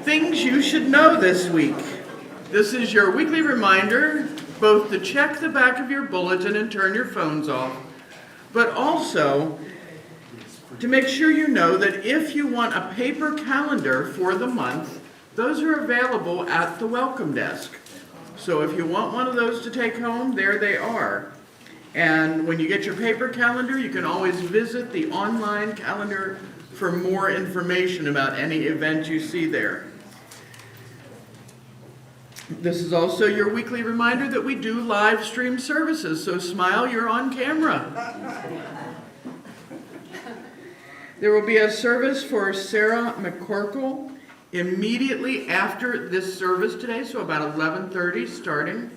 Things you should know this week. This is your weekly reminder both to check the back of your bulletin and turn your phones off, but also to make sure you know that if you want a paper calendar for the month, those are available at the welcome desk. So if you want one of those to take home, there they are. And when you get your paper calendar, you can always visit the online calendar for more information about any event you see there. This is also your weekly reminder that we do live stream services, so smile, you're on camera. There will be a service for Sarah McCorkle immediately after this service today, so about 11:30 starting.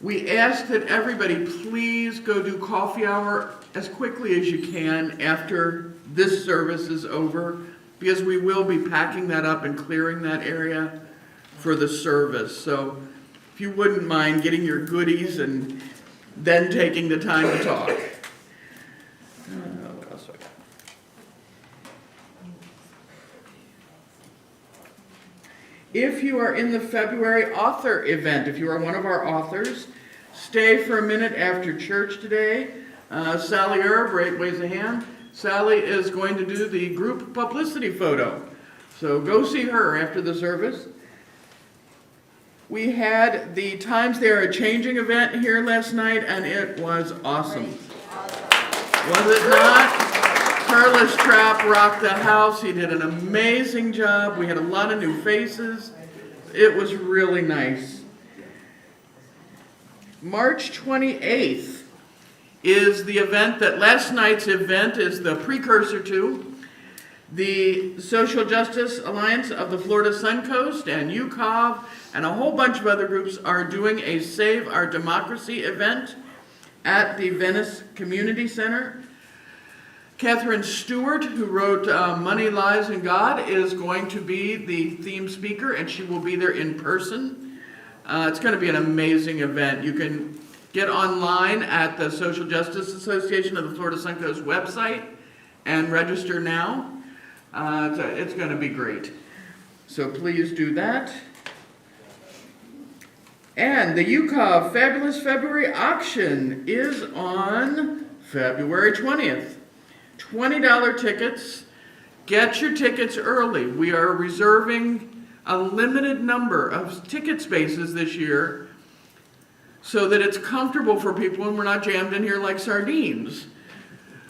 We ask that everybody please go do coffee hour as quickly as you can after this service is over, because we will be packing that up and clearing that area for the service. So if you wouldn't mind getting your goodies and then taking the time to talk. What else do I got? If you are in the February author event, if you are one of our authors, stay for a minute after church today. Sally Erb, raise a hand. Sally is going to do the group publicity photo. So go see her after the service. We had the Times They Are Changing event here last night, and it was awesome. Was it not? Carlos Trapp rocked the house. He did an amazing job. We had a lot of new faces. It was really nice. March 28th is the event that last night's event is the precursor to. The Social Justice Alliance of the Florida Suncoast and UCOV and a whole bunch of other groups are doing a Save Our Democracy event at the Venice Community Center. Catherine Stewart, who wrote Money, Lies, and God, is going to be the theme speaker, and she will be there in person. It's going to be an amazing event. You can get online at the Social Justice Association of the Florida Suncoast website and register now. It's going to be great. So please do that. And the UCOV Fabulous February auction is on February 20th. $20 tickets. Get your tickets early. We are reserving a limited number of ticket spaces this year so that it's comfortable for people and we're not jammed in here like sardines.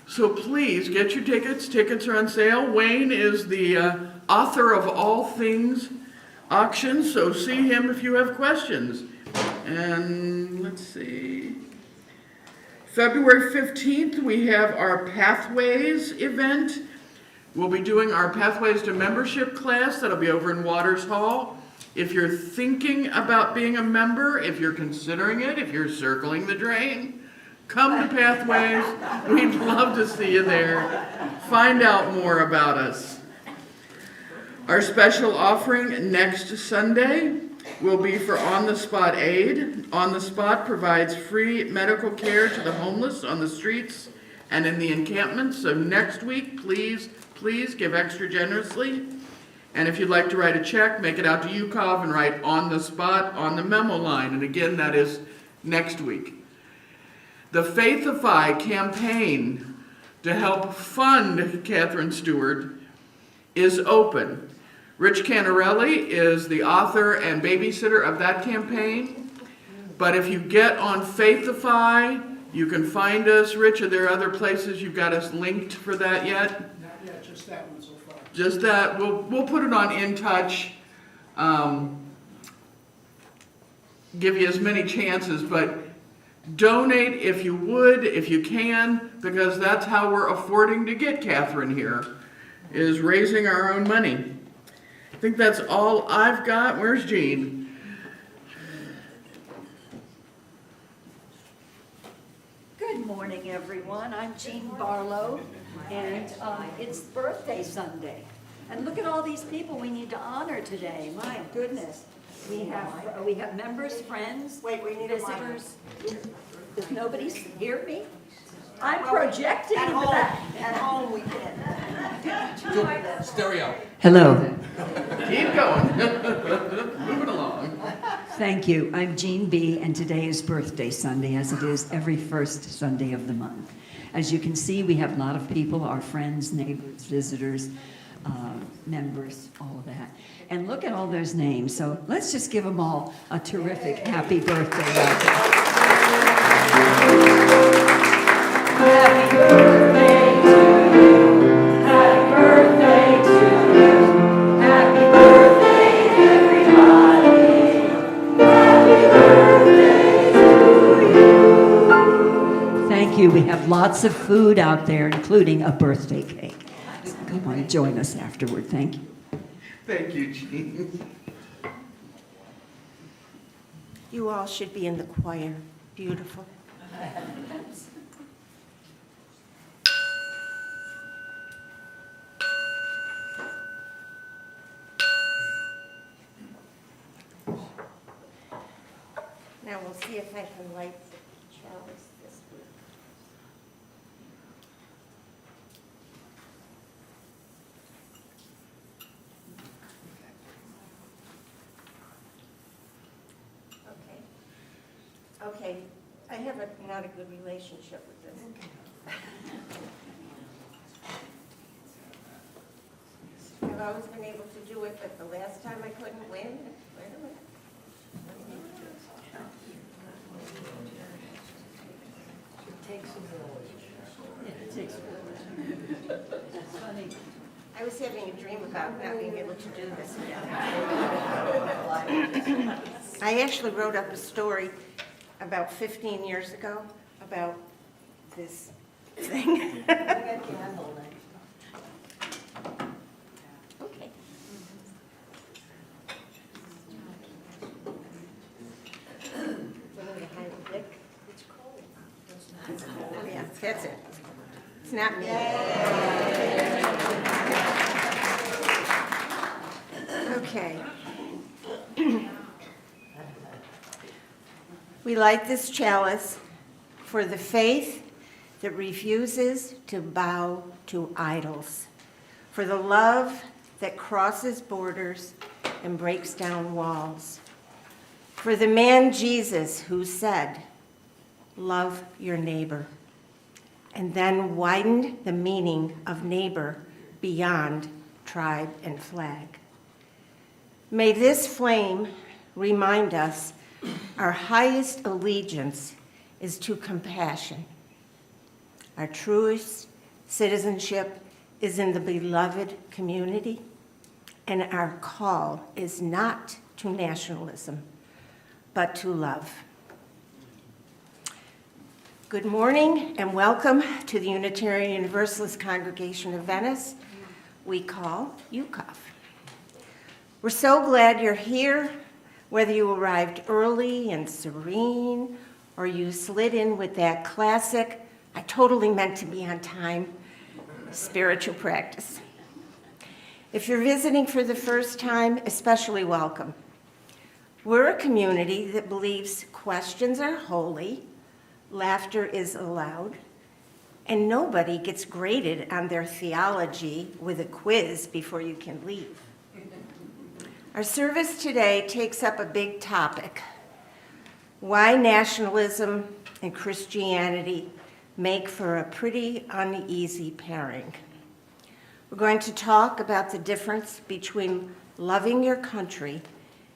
So please get your tickets. Tickets are on sale. Wayne is the author of All Things Auctions, so see him if you have questions. And let's see. February 15th, we have our Pathways event. We'll be doing our Pathways to Membership class. That'll be over in Waters Hall. If you're thinking about being a member, if you're considering it, if you're circling the drain, come to Pathways. We'd love to see you there. Find out more about us. Our special offering next Sunday will be for On the Spot Aid. On the Spot provides free medical care to the homeless on the streets and in the encampments. So next week, please give extra generously. And if you'd like to write a check, make it out to UCOV and write On the Spot on the memo line. And again, that is next week. The Faithify campaign to help fund Catherine Stewart is open. Rich Canarelli is the author and babysitter of that campaign. But if you get on Faithify, you can find us. Rich, are there other places you've got us linked for that yet? Not yet, just that one so far. Just that. We'll put it on In Touch. Give you as many chances, but donate if you would, if you can, because that's how we're affording to get Catherine here, is raising our own money. I think that's all I've got. Where's Jean? Good morning, everyone. I'm Jean Barlow, and it's birthday Sunday. And look at all these people we need to honor today. My goodness. We have members, friends, visitors. Does nobody hear me? I'm projecting in the back. At home we can. Stereo. Hello. Keep going. Moving along. Thank you. I'm Jean B., and today is birthday Sunday, as it is every first Sunday of the month. As you can see, we have a lot of people, our friends, neighbors, visitors, members, all of that. And look at all those names. So let's just give them all a terrific happy birthday. Happy birthday to you. Happy birthday to you. Happy birthday, everybody. Happy birthday to you. Thank you. We have lots of food out there, including a birthday cake. So come on, join us afterward. Thank you. Thank you, Jean. You all should be in the choir. Beautiful. Now we'll see if I can light the chalice this week. Okay, I have not a good relationship with this. I've always been able to do it, but the last time I couldn't win. Wait a minute. I was having a dream about not being able to do this again. I actually wrote up a story about 15 years ago about this thing. Okay. Oh, yeah, that's it. It's not me. Okay. We light this chalice for the faith that refuses to bow to idols, for the love that crosses borders and breaks down walls, for the man Jesus who said, "Love your neighbor," and then widened the meaning of neighbor beyond tribe and flag. May this flame remind us our highest allegiance is to compassion. Our truest citizenship is in the beloved community, and our call is not to nationalism, but to love. Good morning and welcome to the Unitarian Universalist Congregation of Venice, we call UCOF. We're so glad you're here, whether you arrived early and serene, or you slid in with that classic, "I totally meant to be on time," spiritual practice. If you're visiting for the first time, especially welcome. We're a community that believes questions are holy, laughter is allowed, and nobody gets graded on their theology with a quiz before you can leave. Our service today takes up a big topic: why nationalism and Christianity make for a pretty uneasy pairing. We're going to talk about the difference between loving your country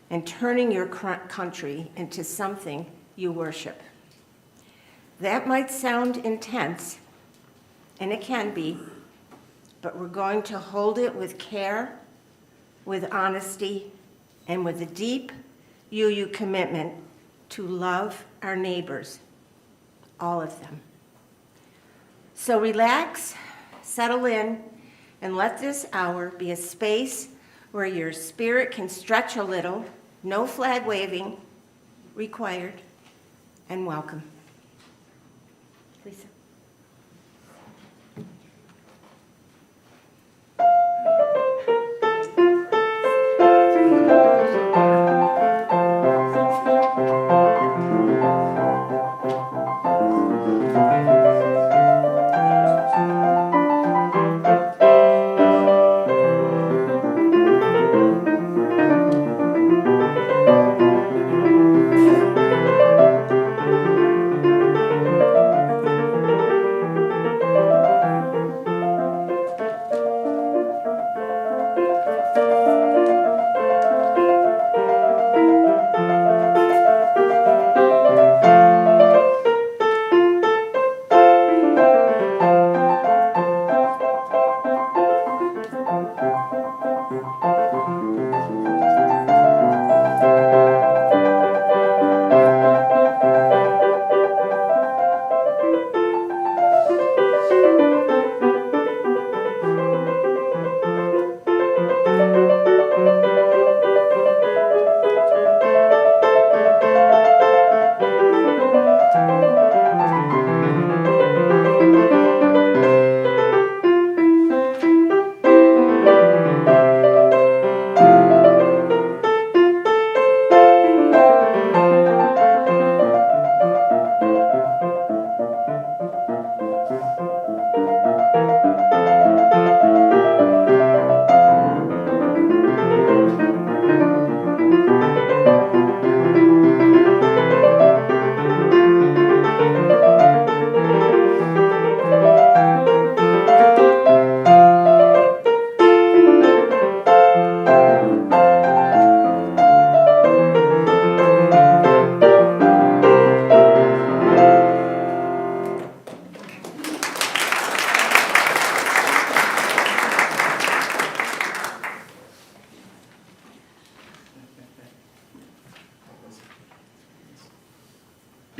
and turning your country into something you worship. That might sound intense, and it can be, but we're going to hold it with care, with honesty, and with a deep UU commitment to love our neighbors, all of them. So relax, settle in, and let this hour be a space where your spirit can stretch a little, no flag waving required, and welcome. Lisa.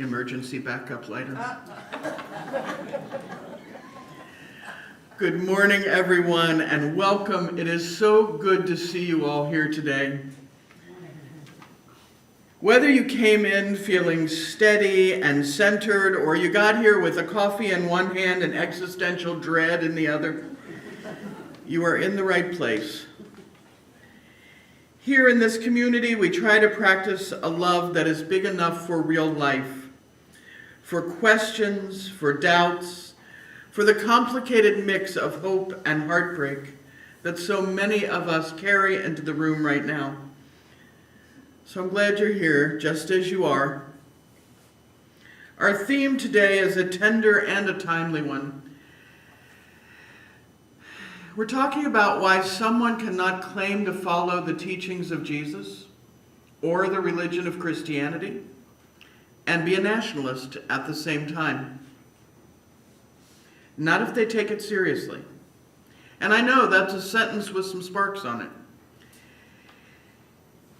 emergency backup lighter. Good morning, everyone, and welcome. It is so good to see you all here today. Whether you came in feeling steady and centered, or you got here with a coffee in one hand and existential dread in the other, you are in the right place. Here in this community, we try to practice a love that is big enough for real life, for questions, for doubts, for the complicated mix of hope and heartbreak that so many of us carry into the room right now. So I'm glad you're here, just as you are. Our theme today is a tender and a timely one. We're talking about why someone cannot claim to follow the teachings of Jesus or the religion of Christianity and be a nationalist at the same time. Not if they take it seriously. And I know that's a sentence with some sparks on it.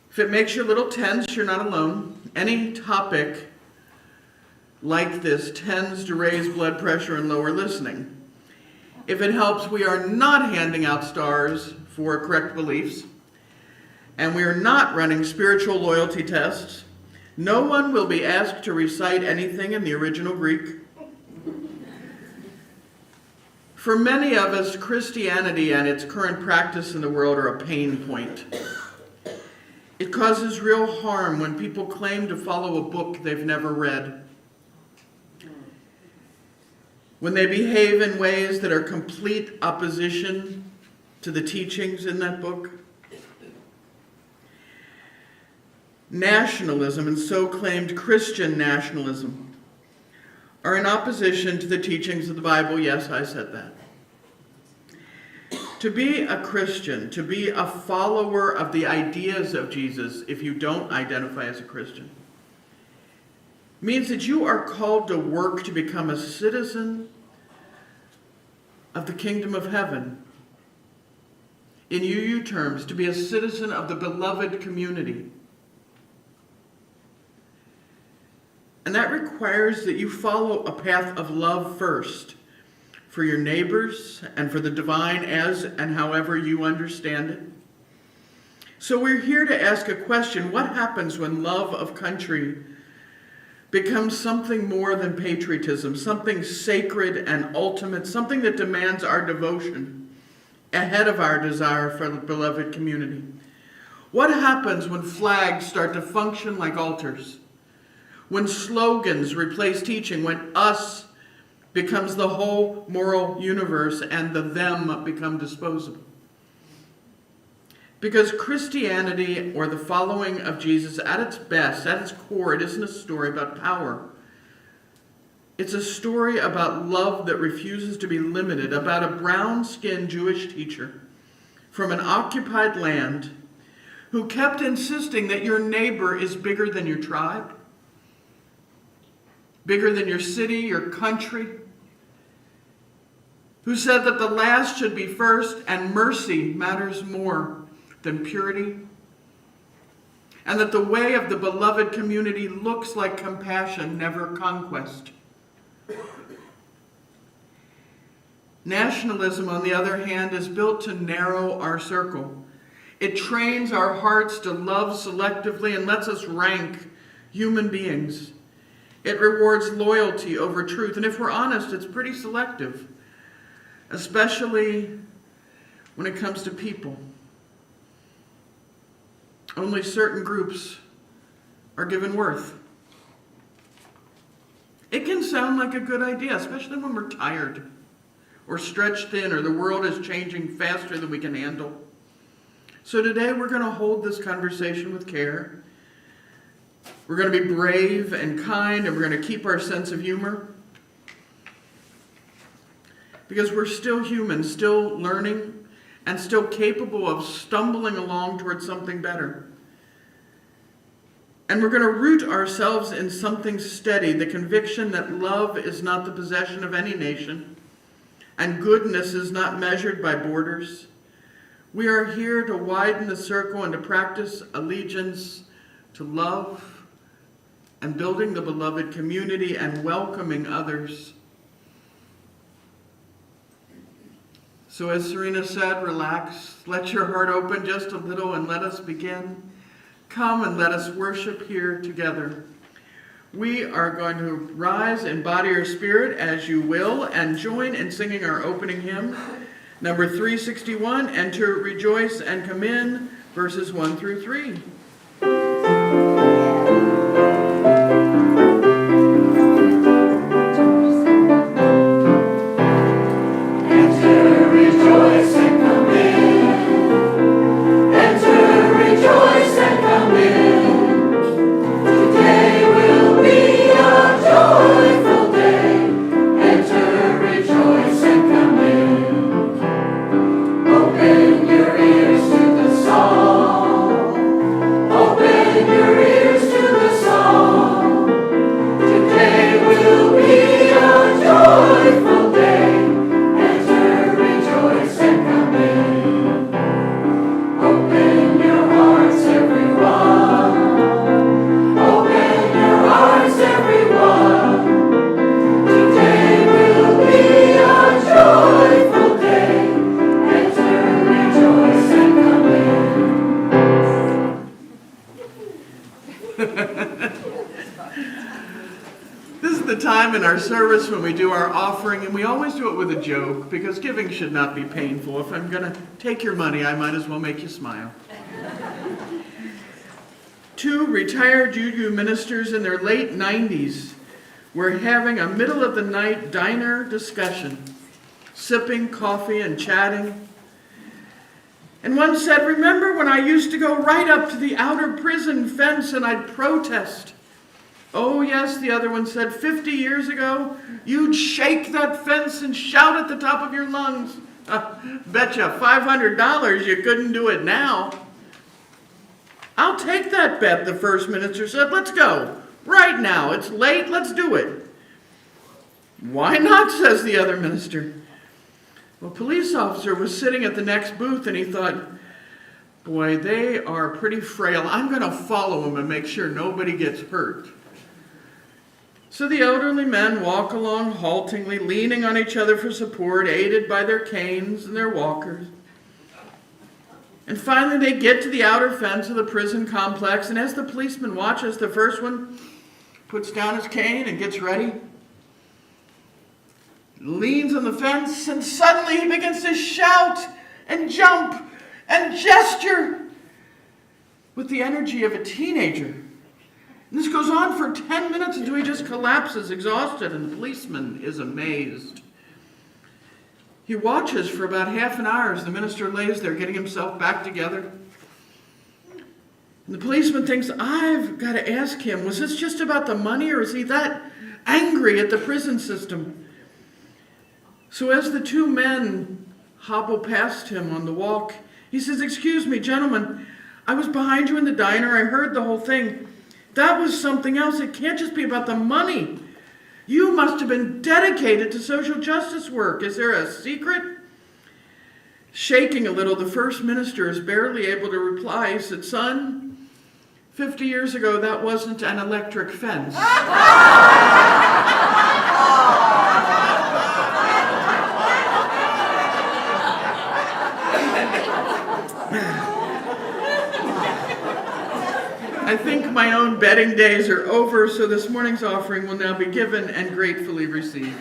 If it makes you a little tense, you're not alone. Any topic like this tends to raise blood pressure and lower listening. If it helps, we are not handing out stars for correct beliefs, and we are not running spiritual loyalty tests. No one will be asked to recite anything in the original Greek. For many of us, Christianity and its current practice in the world are a pain point. It causes real harm when people claim to follow a book they've never read. When they behave in ways that are complete opposition to the teachings in that book. Nationalism and so-claimed Christian nationalism are in opposition to the teachings of the Bible. Yes, I said that. To be a Christian, to be a follower of the ideas of Jesus, if you don't identify as a Christian, means that you are called to work to become a citizen of the kingdom of heaven. In UU terms, to be a citizen of the beloved community. And that requires that you follow a path of love first, for your neighbors and for the divine as and however you understand it. So we're here to ask a question: what happens when love of country becomes something more than patriotism, something sacred and ultimate, something that demands our devotion ahead of our desire for the beloved community? What happens when flags start to function like altars? When slogans replace teaching, when us becomes the whole moral universe and the them become disposable? Because Christianity, or the following of Jesus, at its best, at its core, it isn't a story about power. It's a story about love that refuses to be limited, about a brown-skinned Jewish teacher from an occupied land who kept insisting that your neighbor is bigger than your tribe, bigger than your city, your country, who said that the last should be first and mercy matters more than purity, and that the way of the beloved community looks like compassion, never conquest. Nationalism, on the other hand, is built to narrow our circle. It trains our hearts to love selectively and lets us rank human beings. It rewards loyalty over truth, and if we're honest, it's pretty selective, especially when it comes to people. Only certain groups are given worth. It can sound like a good idea, especially when we're tired or stretched thin or the world is changing faster than we can handle. So today we're going to hold this conversation with care. We're going to be brave and kind, and we're going to keep our sense of humor. Because we're still human, still learning, and still capable of stumbling along towards something better. And we're going to root ourselves in something steady, the conviction that love is not the possession of any nation, and goodness is not measured by borders. We are here to widen the circle and to practice allegiance to love and building the beloved community and welcoming others. So as Serena said, relax, let your heart open just a little and let us begin. Come and let us worship here together. We are going to rise in body or spirit as you will and join in singing our opening hymn, number 361, Enter, Rejoice, and Come In, verses 1 through 3. In our service when we do our offering, and we always do it with a joke because giving should not be painful. If I'm going to take your money, I might as well make you smile. Two retired UU ministers in their late 90s were having a middle-of-the-night diner discussion, sipping coffee and chatting. And one said, "Remember when I used to go right up to the outer prison fence and I'd protest?" "Oh, yes," the other one said, 50 years ago, you'd shake that fence and shout at the top of your lungs. Betcha $500 you couldn't do it now." "I'll take that bet," the first minister said. "Let's go. Right now. It's late. Let's do it." "Why not?" says the other minister. Well, a police officer was sitting at the next booth and he thought, boy, they are pretty frail. I'm going to follow them and make sure nobody gets hurt. So the elderly men walk along haltingly, leaning on each other for support, aided by their canes and their walkers. And finally they get to the outer fence of the prison complex, and as the policeman watches, the first one puts down his cane and gets ready, leans on the fence, and suddenly he begins to shout and jump and gesture with the energy of a teenager. And this goes on for 10 minutes until he just collapses, exhausted, and the policeman is amazed. He watches for about half an hour as the minister lays there getting himself back together. And the policeman thinks, I've got to ask him, was this just about the money, or is he that angry at the prison system? So as the two men hobble past him on the walk, he says, "Excuse me, gentlemen, I was behind you in the diner. I heard the whole thing. That was something else. It can't just be about the money. You must have been dedicated to social justice work. Is there a secret?" Shaking a little, the first minister is barely able to reply. He said, "Son, 50 years ago, that wasn't an electric fence." I think my own betting days are over, so this morning's offering will now be given and gratefully received.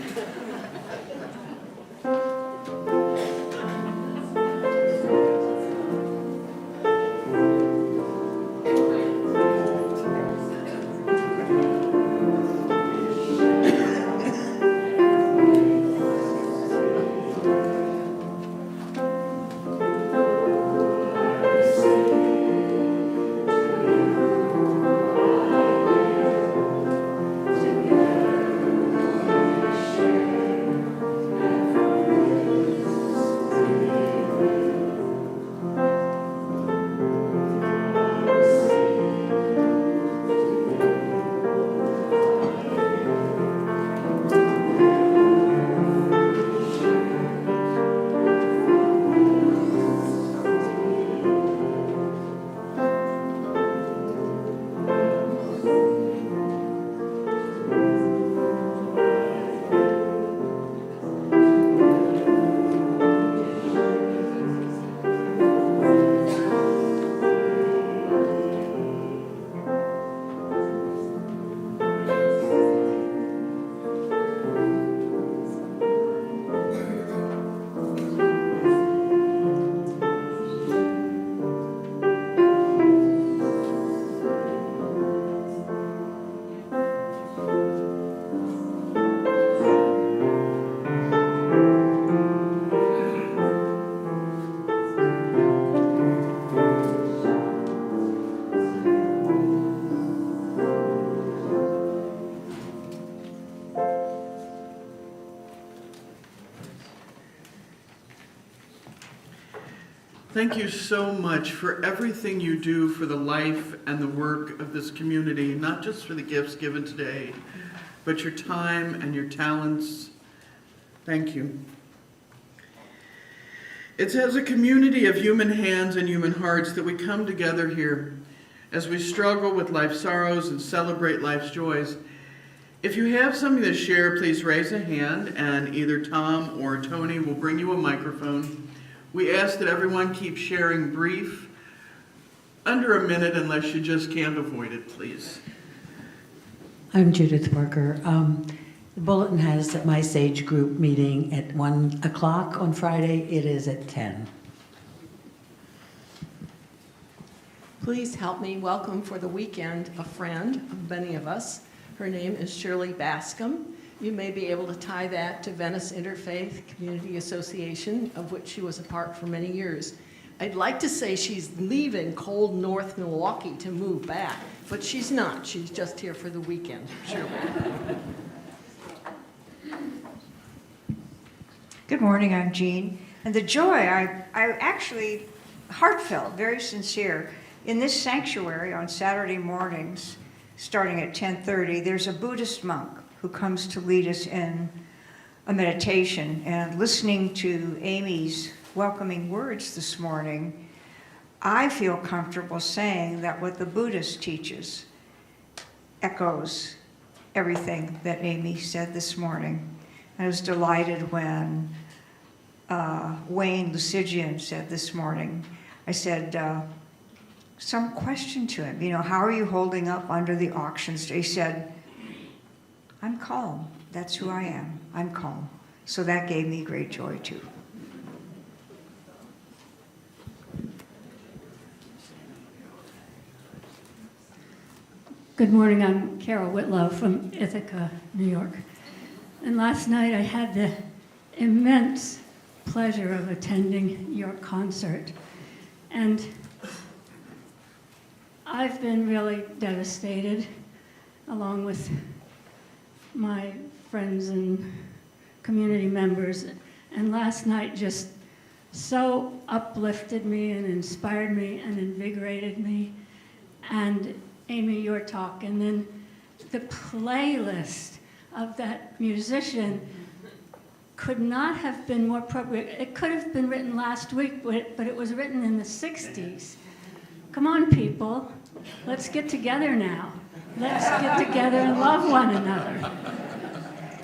Thank you so much for everything you do for the life and the work of this community, not just for the gifts given today, but your time and your talents. Thank you. It's as a community of human hands and human hearts that we come together here as we struggle with life's sorrows and celebrate life's joys. If you have something to share, please raise a hand and either Tom or Tony will bring you a microphone. We ask that everyone keep sharing brief, under a minute unless you just can't avoid it, please. I'm Judith Parker. The bulletin has that my SAGE group meeting at 1 o'clock on Friday. It is at 10. Please help me welcome for the weekend a friend of many of us. Her name is Shirley Bascom. You may be able to tie that to Venice Interfaith Community Association, of which she was a part for many years. I'd like to say she's leaving cold North Milwaukee to move back, but she's not. She's just here for the weekend, Shirley. Good morning, I'm Jean. And the joy, I actually, heartfelt, very sincere. In this sanctuary on Saturday mornings, starting at 10:30, there's a Buddhist monk who comes to lead us in a meditation. And listening to Amy's welcoming words this morning, I feel comfortable saying that what the Buddhist teaches echoes everything that Amy said this morning. I was delighted when Wayne Lucidian said this morning, I said, some question to him, how are you holding up under the auctions? He said, I'm calm. That's who I am. I'm calm. So that gave me great joy too. Good morning, I'm Carol Whitlow from Ithaca, New York. And last night I had the immense pleasure of attending your concert. And I've been really devastated, along with my friends and community members. And last night just so uplifted me and inspired me and invigorated me. And Amy, your talk, and then the playlist of that musician could not have been more appropriate. It could have been written last week, but it was written in the 60s. Come on, people. Let's get together now. Let's get together and love one another.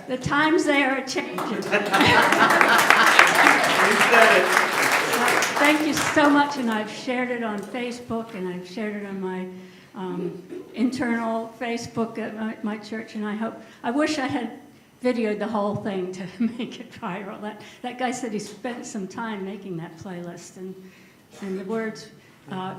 The times they are changing. Thank you so much, and I've shared it on Facebook, and I've shared it on my internal Facebook at my church, and I wish I had videoed the whole thing to make it viral. That guy said he spent some time making that playlist, and the words,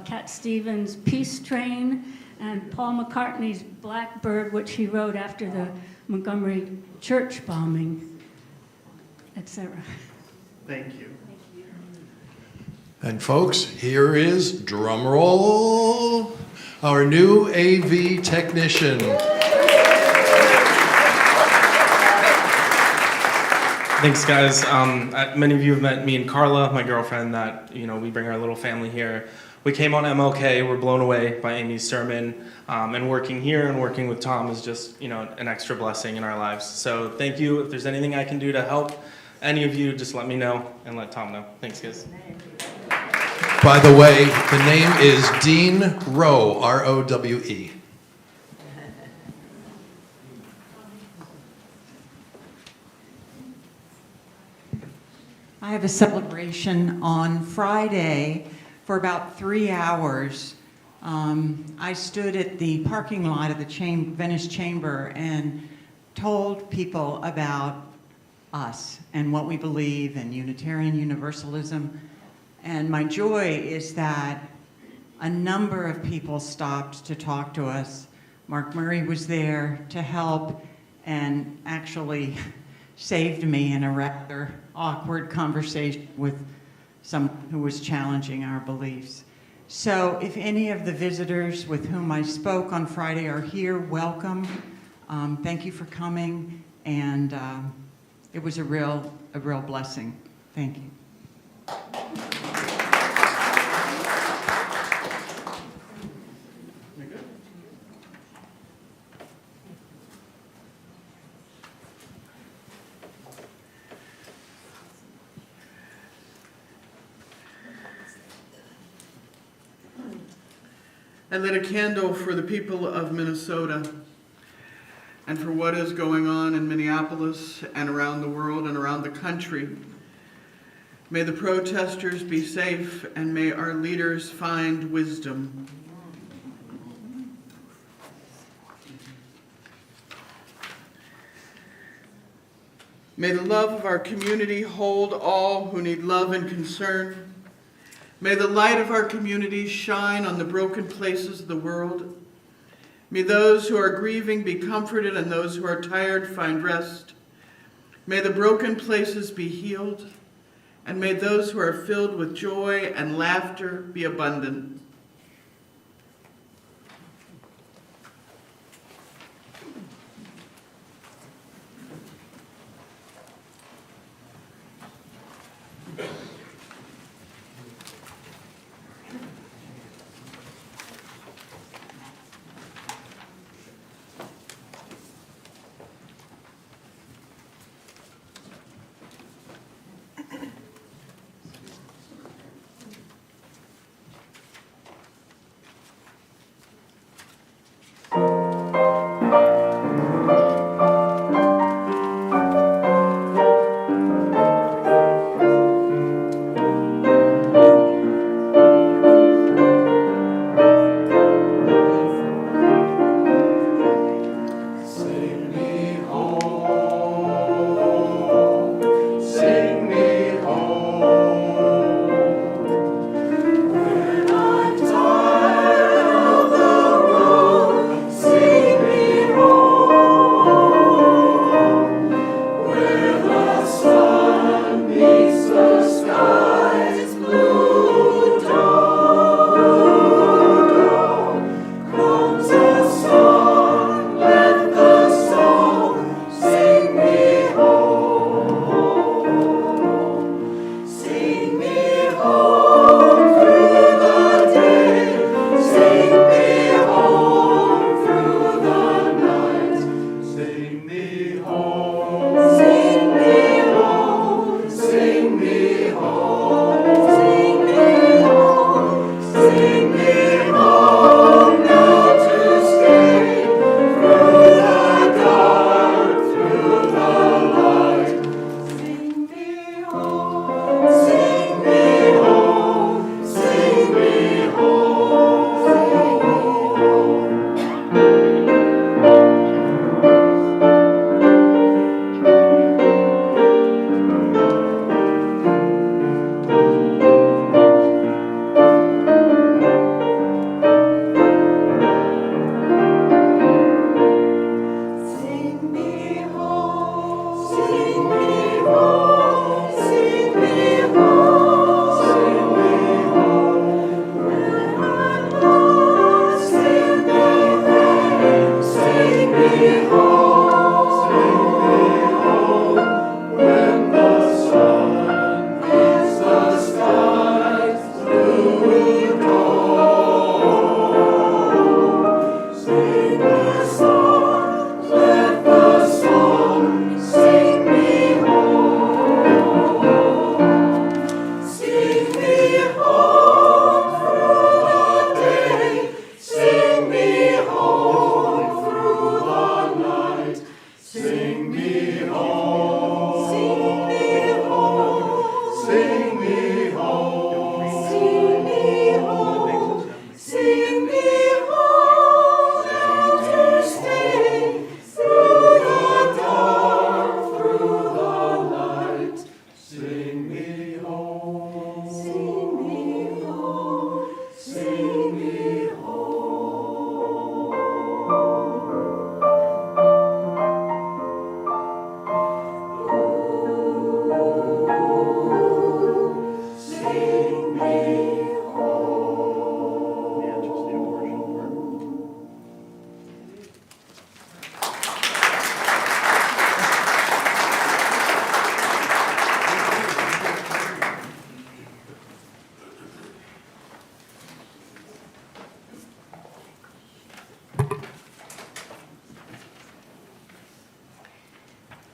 Cat Stevens' Peace Train, and Paul McCartney's Blackbird, which he wrote after the Montgomery church bombing, etc. Thank you. And folks, here is, drum roll, our new AV technician. Thanks, guys. Many of you have met me and Carla, my girlfriend, that, we bring our little family here. We came on MLK, we're blown away by Amy's sermon, and working here and working with Tom is just, an extra blessing in our lives. So thank you. If there's anything I can do to help any of you, just let me know and let Tom know. Thanks, guys. By the way, the name is Dean Rowe, R-O-W-E. I have a celebration on Friday for about 3 hours. I stood at the parking lot of the Venice Chamber and told people about us and what we believe in Unitarian Universalism. And my joy is that a number of people stopped to talk to us. Mark Murray was there to help and actually saved me in a rather awkward conversation with someone who was challenging our beliefs. So if any of the visitors with whom I spoke on Friday are here, welcome. Thank you for coming, and it was a real blessing. Thank you. I lit a candle for the people of Minnesota and for what is going on in Minneapolis and around the world and around the country. May the protesters be safe and may our leaders find wisdom. May the love of our community hold all who need love and concern. May the light of our community shine on the broken places of the world. May those who are grieving be comforted and those who are tired find rest. May the broken places be healed, and may those who are filled with joy and laughter be abundant.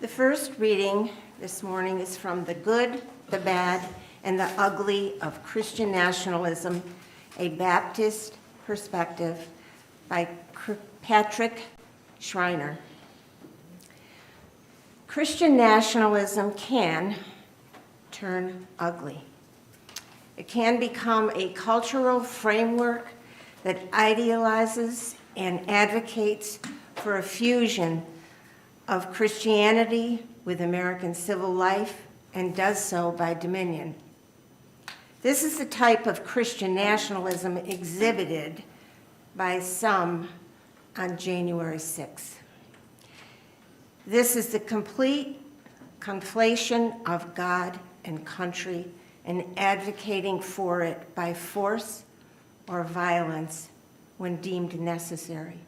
The first reading this morning is from The Good, the Bad, and the Ugly of Christian Nationalism, a Baptist Perspective by Petrie Shaw. Christian nationalism can turn ugly. It can become a cultural framework that idealizes and advocates for a fusion of Christianity with American civil life and does so by dominion. This is the type of Christian nationalism exhibited by some on January 6th. This is the complete conflation of God and country and advocating for it by force or violence when deemed necessary.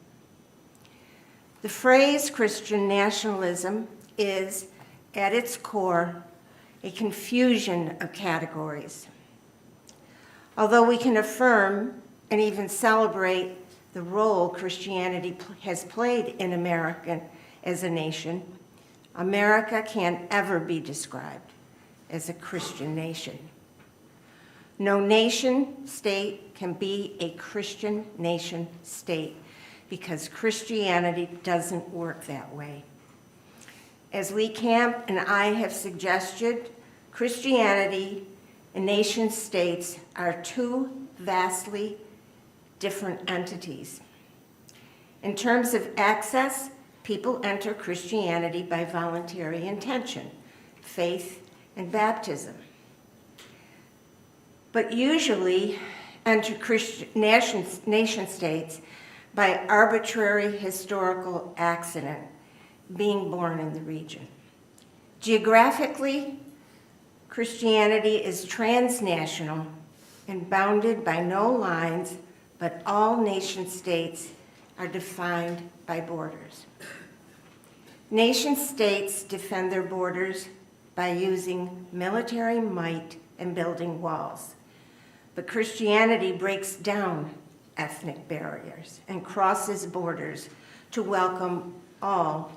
The phrase Christian nationalism is, at its core, a confusion of categories. Although we can affirm and even celebrate the role Christianity has played in America as a nation, America can't ever be described as a Christian nation. No nation state can be a Christian nation state because Christianity doesn't work that way. As Lee Camp and I have suggested, Christianity and nation states are two vastly different entities. In terms of access, people enter Christianity by voluntary intention, faith, and baptism. But usually enter nation states by arbitrary historical accident, being born in the region. Geographically, Christianity is transnational and bounded by no lines, but all nation states are defined by borders. Nation states defend their borders by using military might and building walls. But Christianity breaks down ethnic barriers and crosses borders to welcome all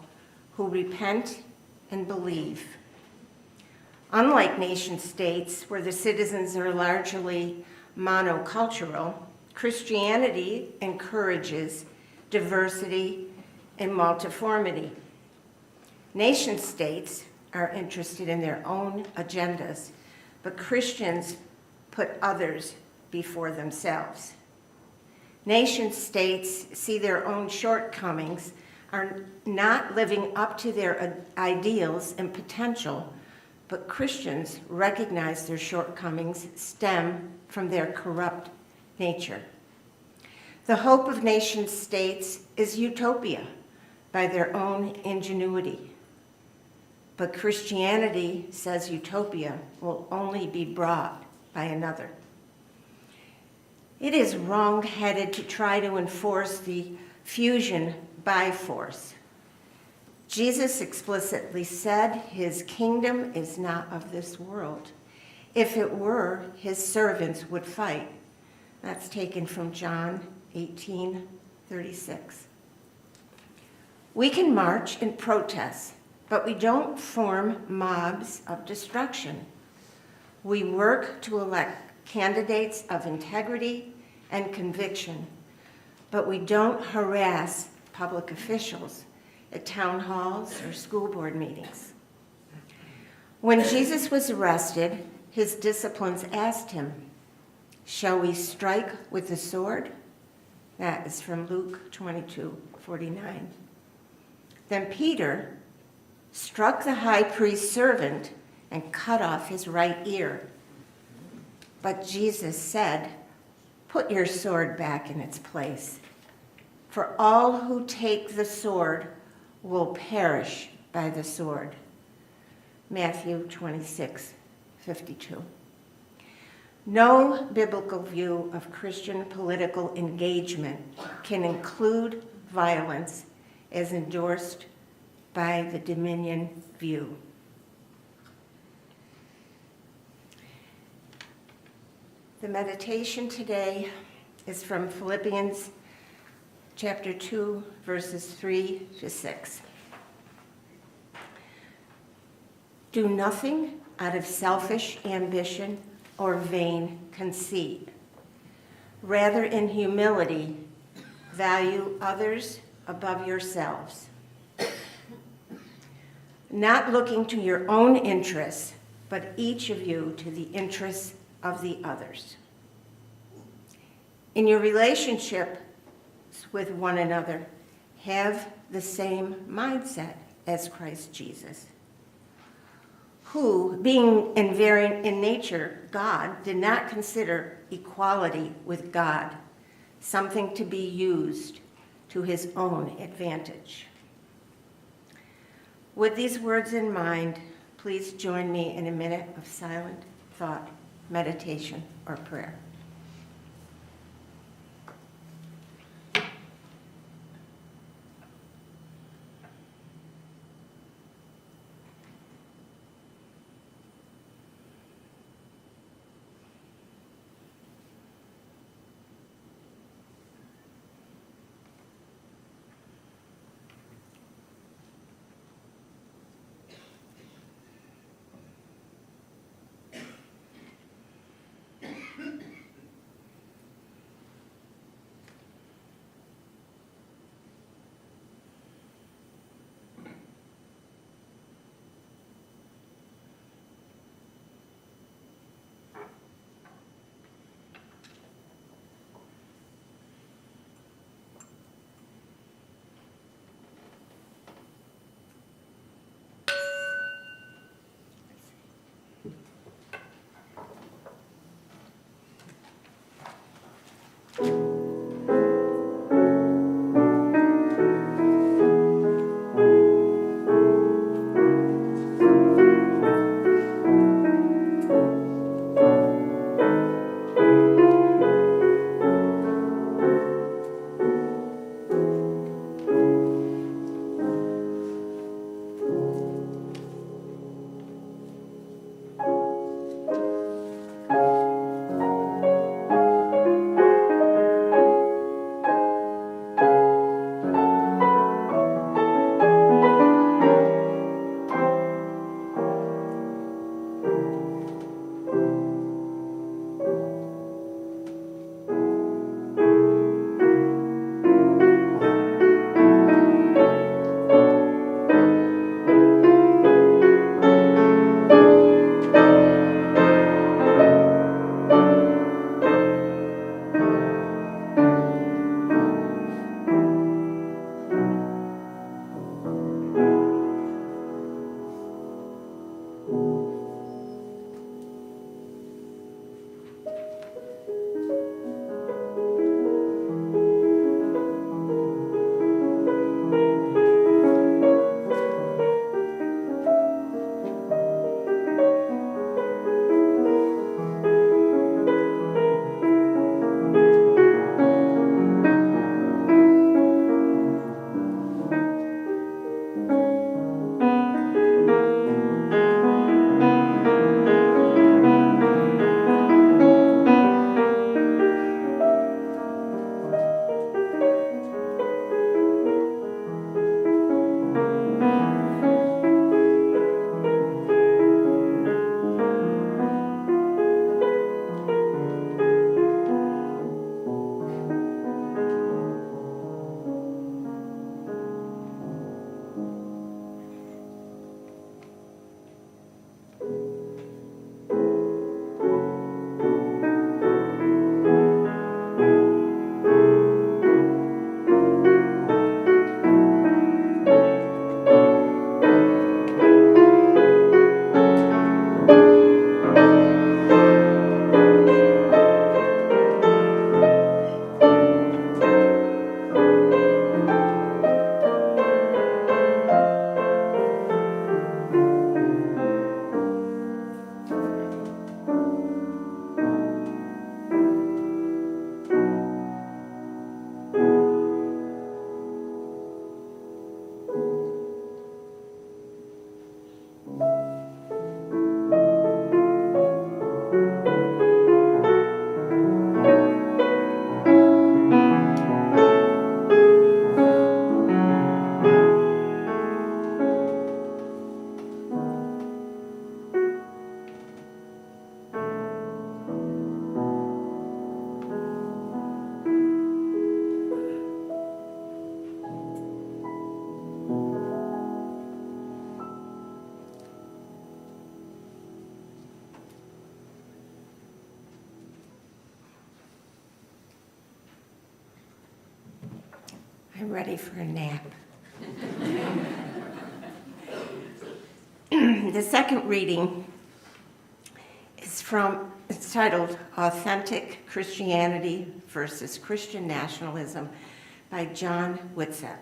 who repent and believe. Unlike nation states, where the citizens are largely monocultural, Christianity encourages diversity and multiformity. Nation states are interested in their own agendas, but Christians put others before themselves. Nation states see their own shortcomings, are not living up to their ideals and potential, but Christians recognize their shortcomings stem from their corrupt nature. The hope of nation states is utopia by their own ingenuity. But Christianity says utopia will only be brought by another. It is wrong-headed to try to enforce the fusion by force. Jesus explicitly said his kingdom is not of this world. If it were, his servants would fight. That's taken from John 18:36. We can march and protest, but we don't form mobs of destruction. We work to elect candidates of integrity and conviction, but we don't harass public officials at town halls or school board meetings. When Jesus was arrested, his disciples asked him, "Shall we strike with the sword?" That is from Luke 22:49. Then Peter struck the high priest's servant and cut off his right ear. But Jesus said, "Put your sword back in its place, for all who take the sword will perish by the sword." Matthew 26:52. No biblical view of Christian political engagement can include violence as endorsed by the dominion view. The meditation today is from Philippians chapter 2, verses 3 to 6. Do nothing out of selfish ambition or vain conceit, Rather, in humility, value others above yourselves, not looking to your own interests, but each of you to the interests of the others. In your relationships with one another, have the same mindset as Christ Jesus, who, being invariant in nature, God, did not consider equality with God something to be used to his own advantage. With these words in mind, please join me in a minute of silent thought, meditation, or prayer. I'm ready for a nap. The second reading is it's titled Authentic Christianity versus Christian Nationalism by John Whitsett.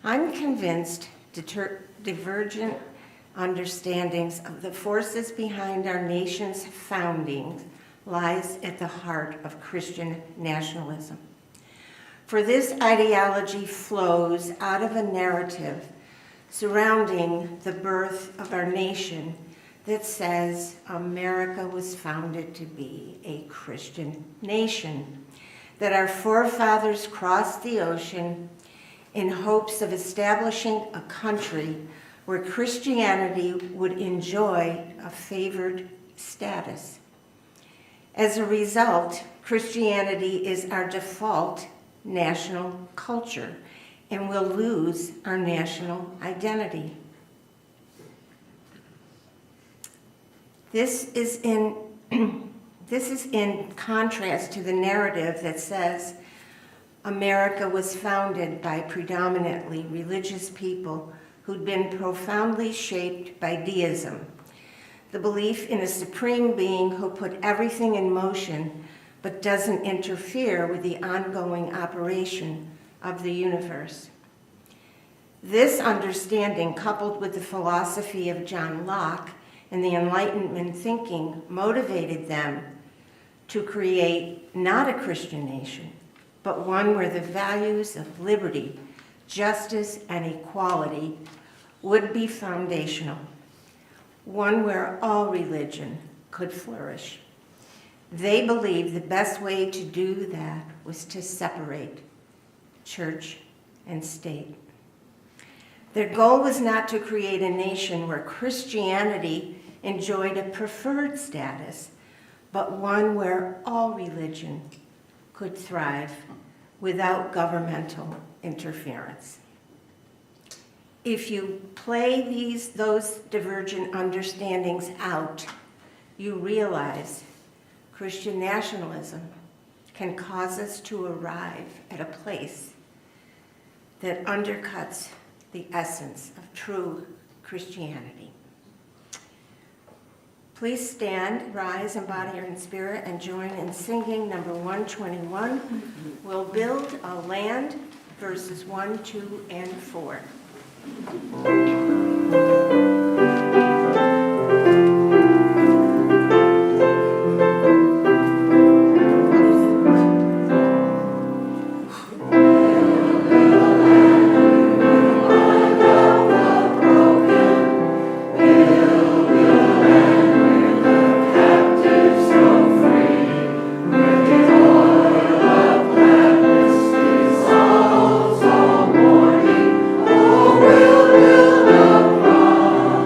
I'm convinced divergent understandings of the forces behind our nation's founding lies at the heart of Christian nationalism. For this ideology flows out of a narrative surrounding the birth of our nation that says America was founded to be a Christian nation, that our forefathers crossed the ocean in hopes of establishing a country where Christianity would enjoy a favored status. As a result, Christianity is our default national culture and will lose our national identity. This is in contrast to the narrative that says America was founded by predominantly religious people who'd been profoundly shaped by deism, the belief in a supreme being who put everything in motion but doesn't interfere with the ongoing operation of the universe. This understanding, coupled with the philosophy of John Locke and the Enlightenment thinking, motivated them to create not a Christian nation, but one where the values of liberty, justice, and equality would be foundational, one where all religion could flourish. They believed the best way to do that was to separate church and state. Their goal was not to create a nation where Christianity enjoyed a preferred status, but one where all religion could thrive without governmental interference. If you play those divergent understandings out, you realize Christian nationalism can cause us to arrive at a place that undercuts the essence of true Christianity. Please stand, rise in body or in spirit, and join in singing number 121, We'll Build a Land, verses 1, 2, and 4. All morning, oh, we'll build a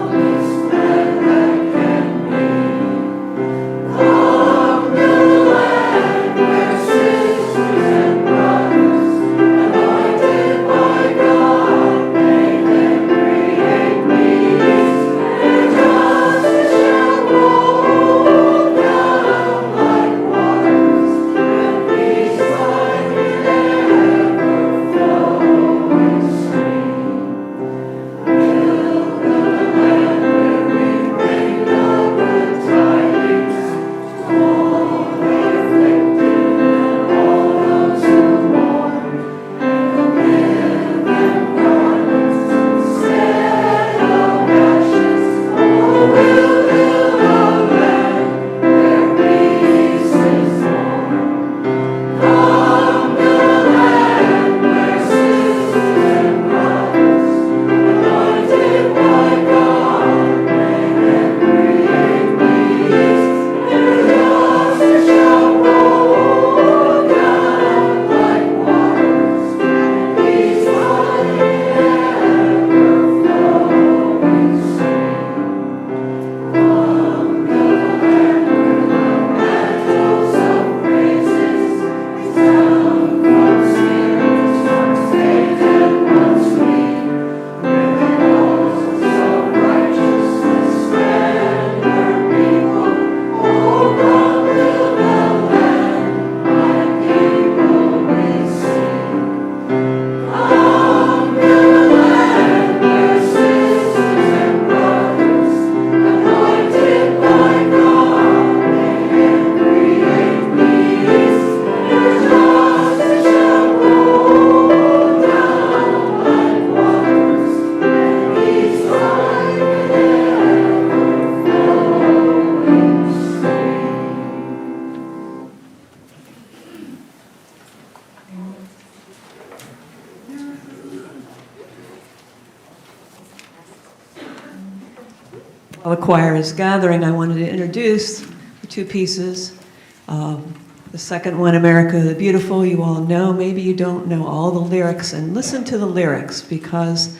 while the choir is gathering, I wanted to introduce the two pieces. The second one, America the Beautiful, you all know. Maybe you don't know all the lyrics, and listen to the lyrics, because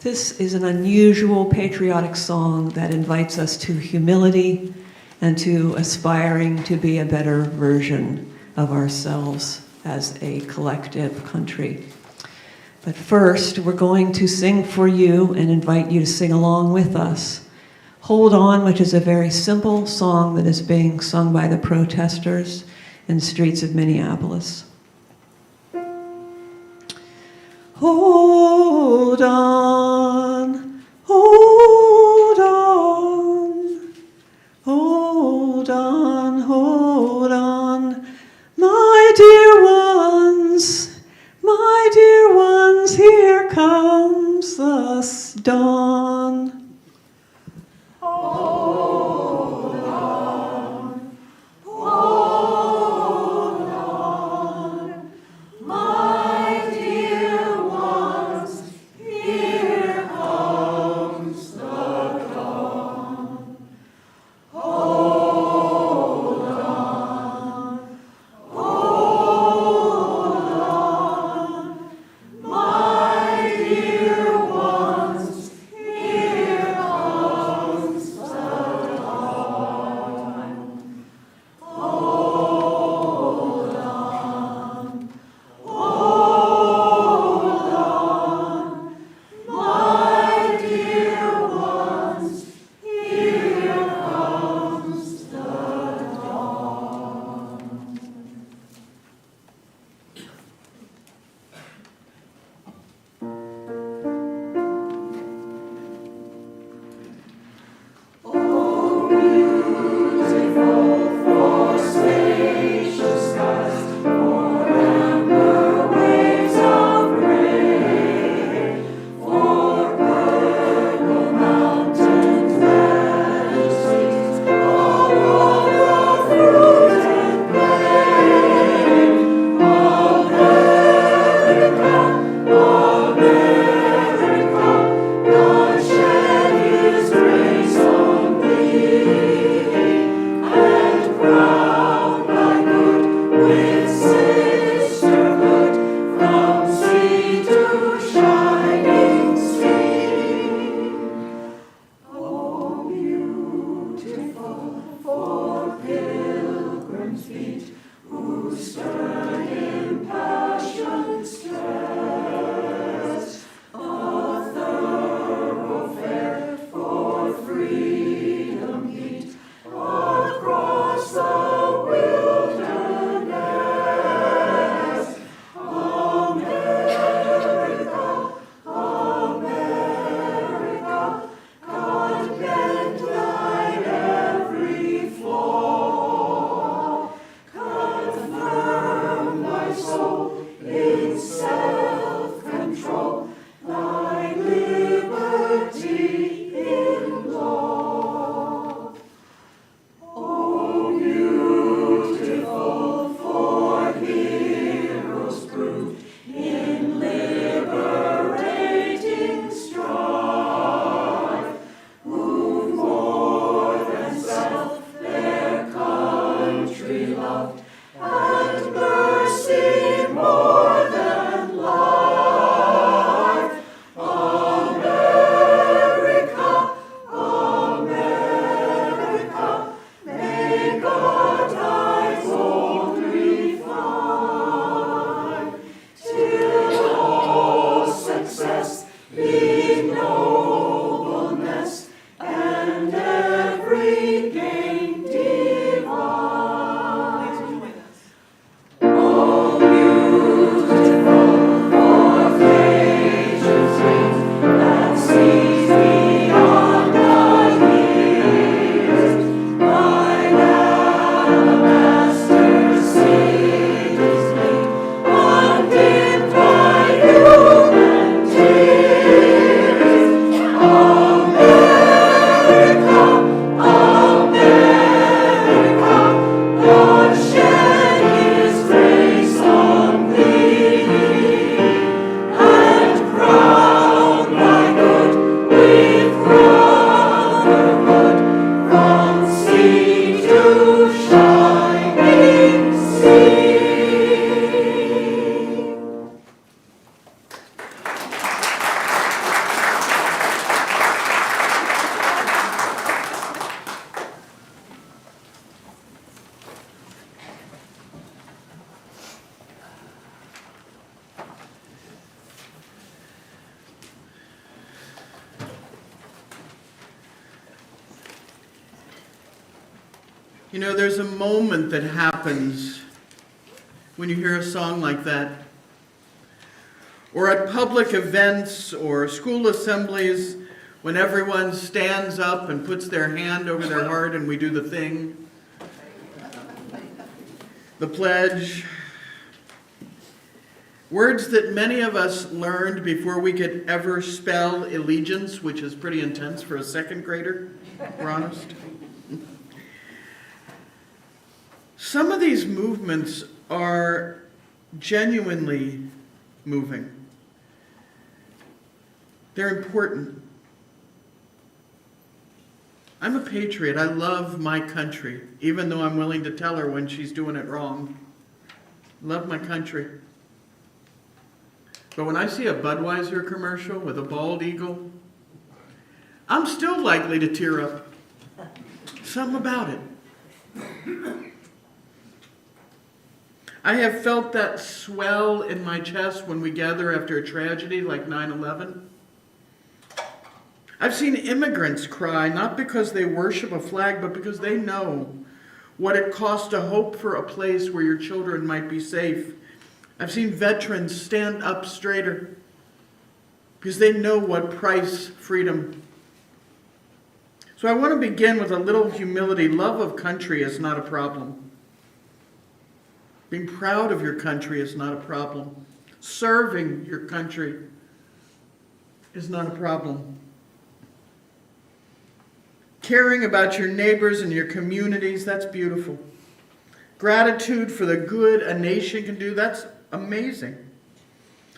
this is an unusual patriotic song that invites us to humility and to aspiring to be a better version of ourselves as a collective country. But first, we're going to sing for you and invite you to sing along with us. Hold On, which is a very simple song that is being sung by the protesters in the streets of Minneapolis. Hold on, hold on, hold on, hold on, my dear ones, here comes the dawn. You know, there's a moment that happens when you hear a song like that. Or at public events or school assemblies, when everyone stands up and puts their hand over their heart and we do the thing. The pledge. Words that many of us learned before we could ever spell allegiance, which is pretty intense for a second grader, if we're honest. Some of these movements are genuinely moving. They're important. I'm a patriot. I love my country, even though I'm willing to tell her when she's doing it wrong. Love my country. But when I see a Budweiser commercial with a bald eagle, I'm still likely to tear up. Something about it. I have felt that swell in my chest when we gather after a tragedy like 9/11. I've seen immigrants cry, not because they worship a flag, but because they know what it costs to hope for a place where your children might be safe. I've seen veterans stand up straighter because they know what price freedom. So I want to begin with a little humility. Love of country is not a problem. Being proud of your country is not a problem. Serving your country is not a problem. Caring about your neighbors and your communities, that's beautiful. Gratitude for the good a nation can do, that's amazing.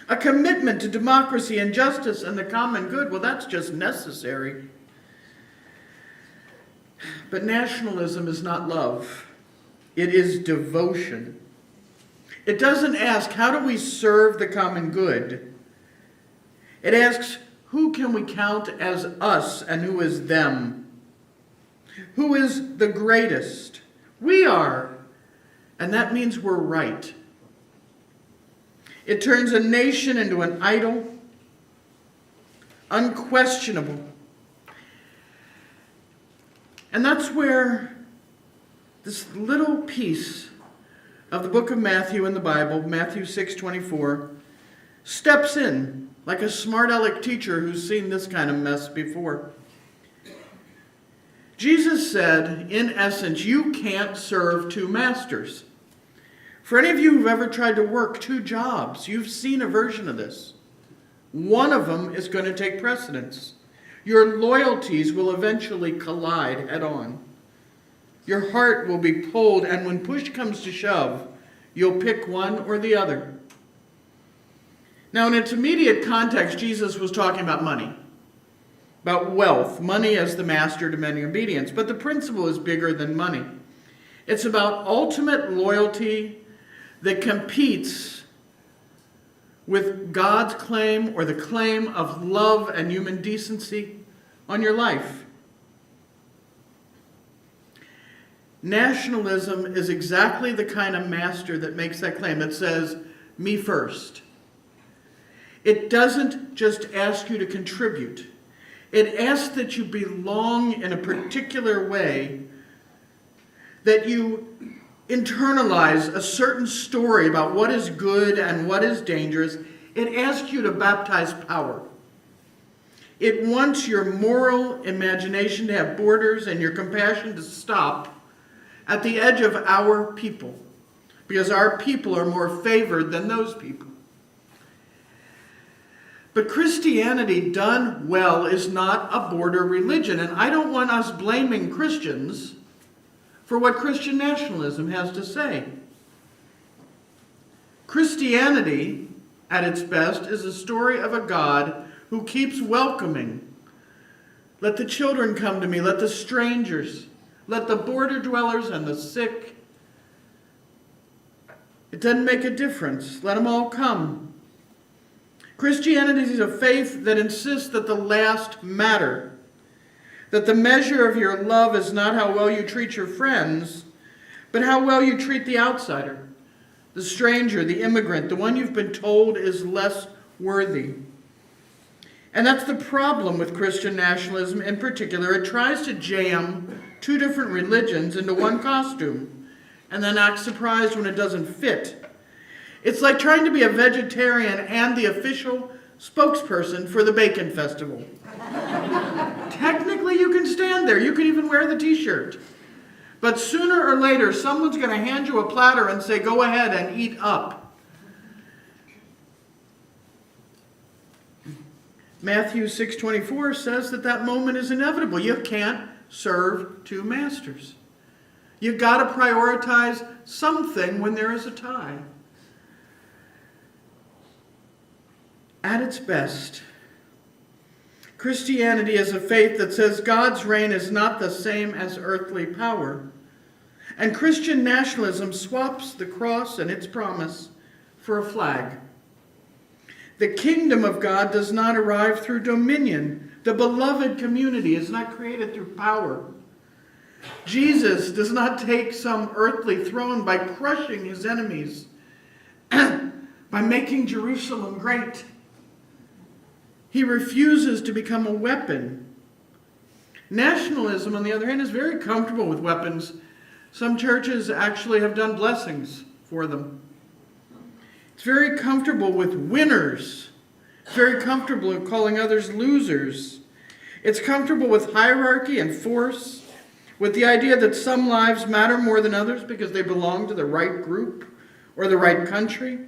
A commitment to democracy and justice and the common good, well, that's just necessary. But nationalism is not love. It is devotion. It doesn't ask, how do we serve the common good? It asks, who can we count as us and who is them? Who is the greatest? We are. And that means we're right. It turns a nation into an idol, unquestionable. And that's where this little piece of the book of Matthew in the Bible, Matthew 6:24, steps in like a smart aleck teacher who's seen this kind of mess before. Jesus said, in essence, you can't serve two masters. For any of you who've ever tried to work two jobs, you've seen a version of this. One of them is going to take precedence. Your loyalties will eventually collide head on. Your heart will be pulled, and when push comes to shove, you'll pick one or the other. Now, in its immediate context, Jesus was talking about money, about wealth, money as the master demanding obedience. But the principle is bigger than money. It's about ultimate loyalty that competes with God's claim or the claim of love and human decency on your life. Nationalism is exactly the kind of master that makes that claim. It says, me first. It doesn't just ask you to contribute. It asks that you belong in a particular way, that you internalize a certain story about what is good and what is dangerous. It asks you to baptize power. It wants your moral imagination to have borders and your compassion to stop at the edge of our people, because our people are more favored than those people. But Christianity done well is not a border religion, and I don't want us blaming Christians for what Christian nationalism has to say. Christianity, at its best, is a story of a God who keeps welcoming. Let the children come to me, let the strangers, let the border dwellers and the sick. It doesn't make a difference. Let them all come. Christianity is a faith that insists that the last matter, that the measure of your love is not how well you treat your friends, but how well you treat the outsider, the stranger, the immigrant, the one you've been told is less worthy. And that's the problem with Christian nationalism in particular. It tries to jam two different religions into one costume and then act surprised when it doesn't fit. It's like trying to be a vegetarian and the official spokesperson for the Bacon Festival. Technically, you can stand there. You can even wear the t-shirt. But sooner or later, someone's going to hand you a platter and say, go ahead and eat up. Matthew 6:24 says that moment is inevitable. You can't serve two masters. You've got to prioritize something when there is a tie. At its best, Christianity is a faith that says God's reign is not the same as earthly power. And Christian nationalism swaps the cross and its promise for a flag. The kingdom of God does not arrive through dominion. The beloved community is not created through power. Jesus does not take some earthly throne by crushing his enemies, by making Jerusalem great. He refuses to become a weapon. Nationalism, on the other hand, is very comfortable with weapons. Some churches actually have done blessings for them. It's very comfortable with winners. It's very comfortable in calling others losers. It's comfortable with hierarchy and force, with the idea that some lives matter more than others because they belong to the right group or the right country.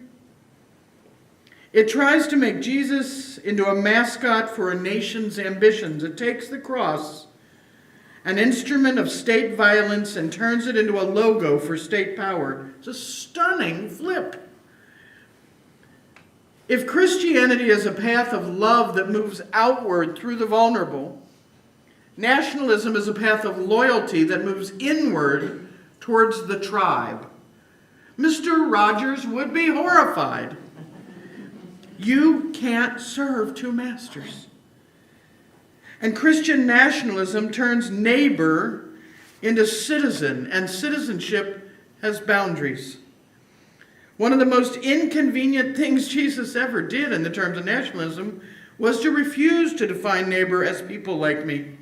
It tries to make Jesus into a mascot for a nation's ambitions. It takes the cross, an instrument of state violence, and turns it into a logo for state power. It's a stunning flip. If Christianity is a path of love that moves outward through the vulnerable, nationalism is a path of loyalty that moves inward towards the tribe. Mr. Rogers would be horrified. You can't serve two masters. And Christian nationalism turns neighbor into citizen, and citizenship has boundaries. One of the most inconvenient things Jesus ever did in the terms of nationalism was to refuse to define neighbor as people like me.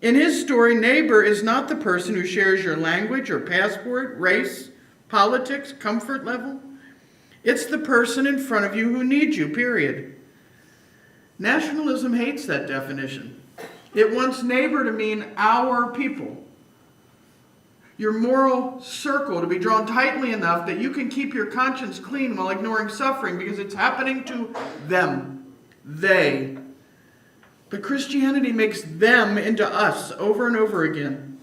In his story, neighbor is not the person who shares your language or passport, race, politics, comfort level. It's the person in front of you who needs you, period. Nationalism hates that definition. It wants neighbor to mean our people. Your moral circle to be drawn tightly enough that you can keep your conscience clean while ignoring suffering because it's happening to them, they. But Christianity makes them into us over and over again.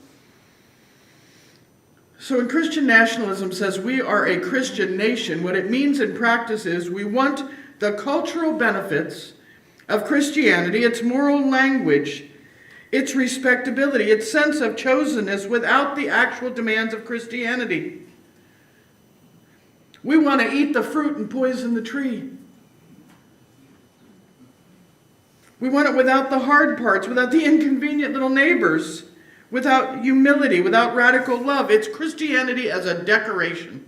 So when Christian nationalism says we are a Christian nation, what it means in practice is we want the cultural benefits of Christianity, its moral language, its respectability, its sense of chosenness without the actual demands of Christianity. We want to eat the fruit and poison the tree. We want it without the hard parts, without the inconvenient little neighbors, without humility, without radical love. It's Christianity as a decoration.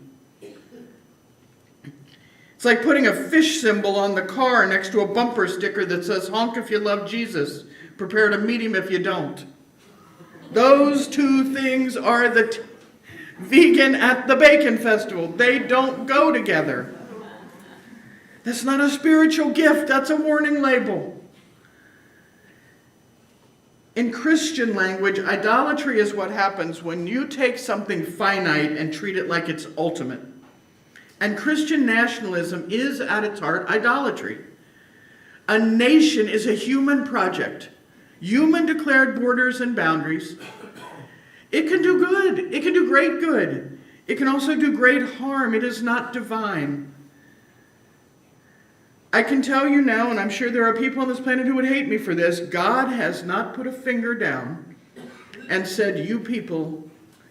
It's like putting a fish symbol on the car next to a bumper sticker that says, honk if you love Jesus. Prepare to meet him if you don't. Those two things are the vegan at the Bacon Festival. They don't go together. That's not a spiritual gift. That's a warning label. In Christian language, idolatry is what happens when you take something finite and treat it like it's ultimate. And Christian nationalism is at its heart idolatry. A nation is a human project. Human declared borders and boundaries. It can do good. It can do great good. It can also do great harm. It is not divine. I can tell you now, and I'm sure there are people on this planet who would hate me for this, God has not put a finger down and said, you people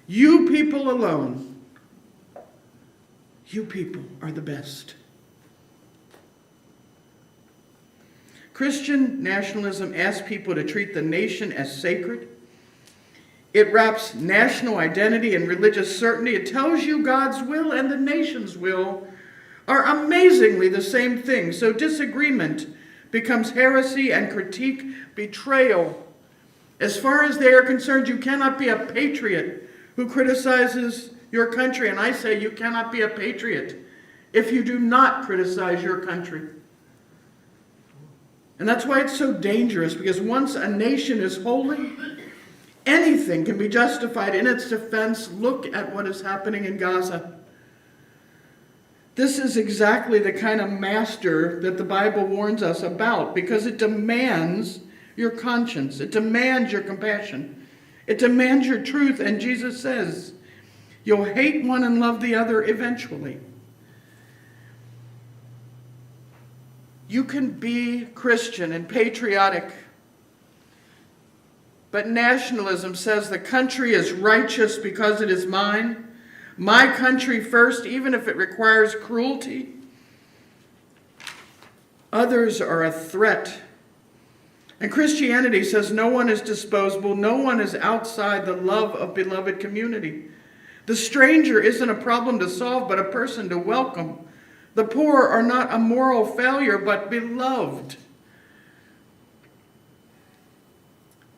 alone, you people are the best. Christian nationalism asks people to treat the nation as sacred. It wraps national identity and religious certainty. It tells you God's will and the nation's will are amazingly the same thing. So disagreement becomes heresy and critique betrayal. As far as they are concerned, you cannot be a patriot who criticizes your country. And I say you cannot be a patriot if you do not criticize your country. And that's why it's so dangerous, because once a nation is holy, anything can be justified in its defense. Look at what is happening in Gaza. This is exactly the kind of master that the Bible warns us about, because it demands your conscience. It demands your compassion. It demands your truth. And Jesus says, you'll hate one and love the other eventually. You can be Christian and patriotic, but nationalism says the country is righteous because it is mine. My country first, even if it requires cruelty. Others are a threat. And Christianity says no one is disposable, no one is outside the love of beloved community. The stranger isn't a problem to solve, but a person to welcome. The poor are not a moral failure, but beloved.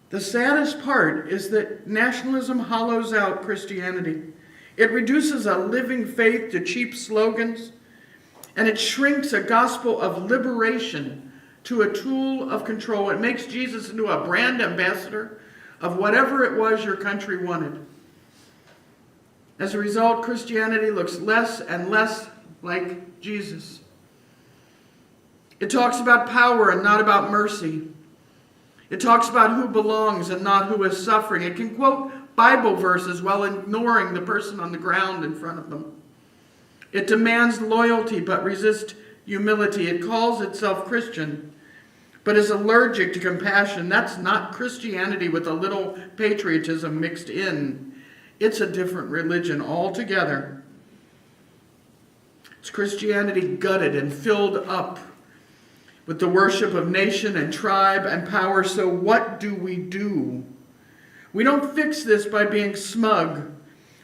The saddest part is that nationalism hollows out Christianity. It reduces a living faith to cheap slogans, and it shrinks a gospel of liberation to a tool of control. It makes Jesus into a brand ambassador of whatever it was your country wanted. As a result, Christianity looks less and less like Jesus. It talks about power and not about mercy. It talks about who belongs and not who is suffering. It can quote Bible verses while ignoring the person on the ground in front of them. It demands loyalty but resists humility. It calls itself Christian but is allergic to compassion. That's not Christianity with a little patriotism mixed in. It's a different religion altogether. It's Christianity gutted and filled up with the worship of nation and tribe and power. So what do? We don't fix this by being smug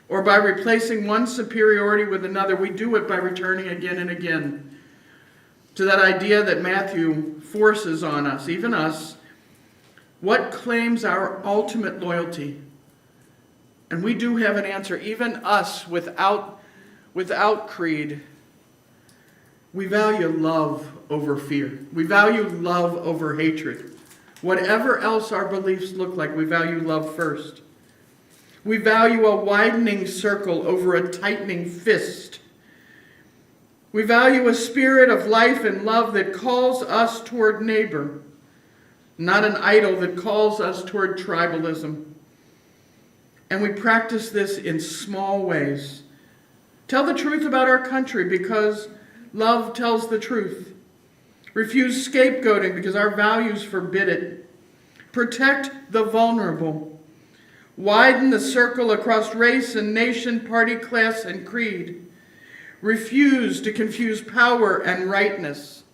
or by replacing one superiority with another. We do it by returning again and again to that idea that Matthew forces on us, even us. What claims our ultimate loyalty? And we do have an answer, even us without creed. We value love over fear. We value love over hatred. Whatever else our beliefs look like, we value love first. We value a widening circle over a tightening fist. We value a spirit of life and love that calls us toward neighbor, not an idol that calls us toward tribalism. And we practice this in small ways. Tell the truth about our country because love tells the truth. Refuse scapegoating because our values forbid it. Protect the vulnerable. Widen the circle across race and nation, party, class, and creed. Refuse to confuse power and rightness.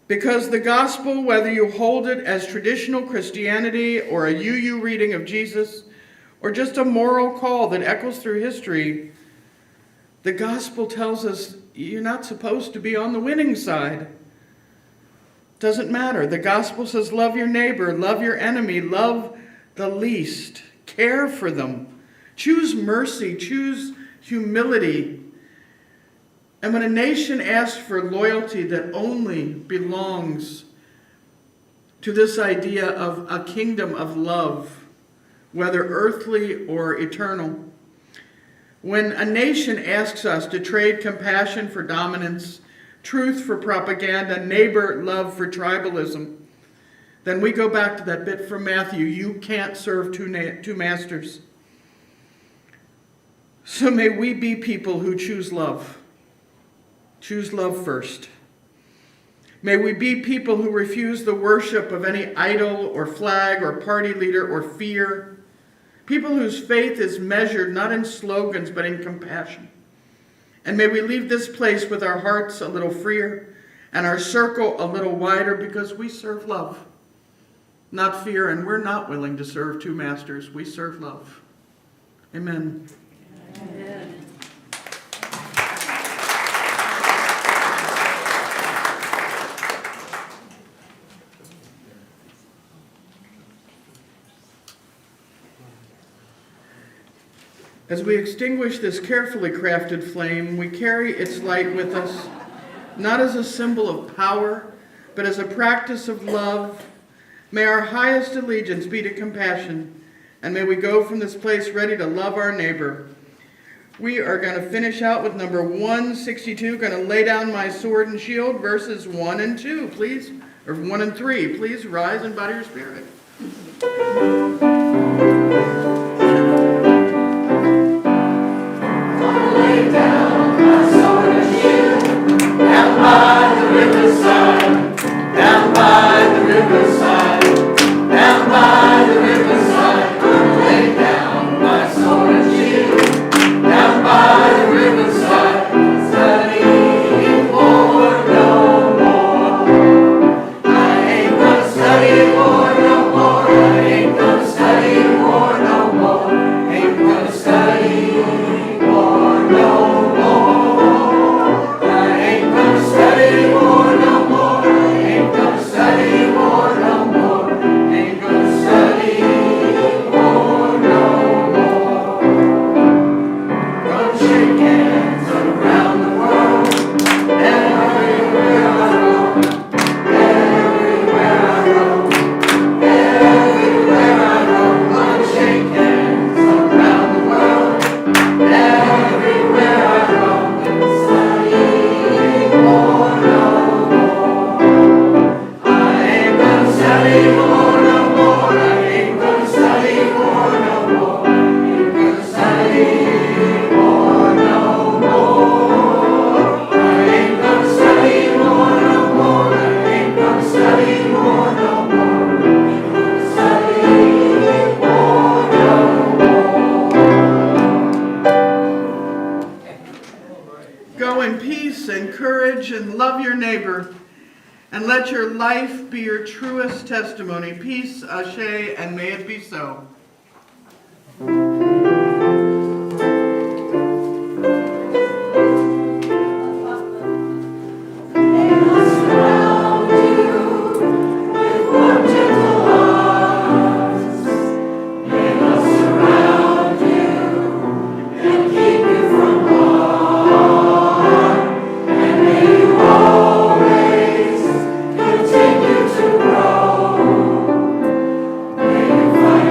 Because the gospel, whether you hold it as traditional Christianity or a UU reading of Jesus, or just a moral call that echoes through history, the gospel tells us you're not supposed to be on the winning side. Doesn't matter. The gospel says love your neighbor, love your enemy, love the least, care for them. Choose mercy, choose humility. And when a nation asks for loyalty that only belongs to this idea of a kingdom of love, whether earthly or eternal, when a nation asks us to trade compassion for dominance, truth for propaganda, neighbor love for tribalism, then we go back to that bit from Matthew, you can't serve two masters. So may we be people who choose love. Choose love first. May we be people who refuse the worship of any idol or flag or party leader or fear. People whose faith is measured not in slogans but in compassion. And may we leave this place with our hearts a little freer and our circle a little wider because we serve love, not fear, and we're not willing to serve two masters. We serve love. Amen. Amen. As we extinguish this carefully crafted flame, we carry its light with us, not as a symbol of power, but as a practice of love. May our highest allegiance be to compassion, and may we go from this place ready to love our neighbor. We are going to finish out with number 162, going to lay down my sword and shield, verses 1 and 2, please, or 1 and 3. Please rise and bow to your spirit. Lay down my sword and shield, down by the riverside, down by the riverside, down by the riverside. Lay down my sword and shield, down by the riverside, studying war no more. I ain't gonna study war no more. I ain't gonna study war no more. Ain't gonna study war no more. I ain't gonna study war no more. I ain't gonna study war no more. Ain't gonna study war no more. Gonna shake hands around the world, everywhere I go, everywhere I go, everywhere I go. Gonna shake hands around the world, everywhere I go. Study war no more. I ain't gonna study war no more. I ain't gonna study war no more. Ain't gonna study war no more. I ain't gonna study war no more. I ain't gonna study war no more. Ain't gonna study war no more. Go in peace and courage and love your neighbor, and let your life be your truest testimony. Peace, Ashe, and may it be so. Continue to grow. May you find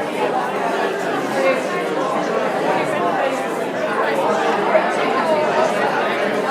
Bev.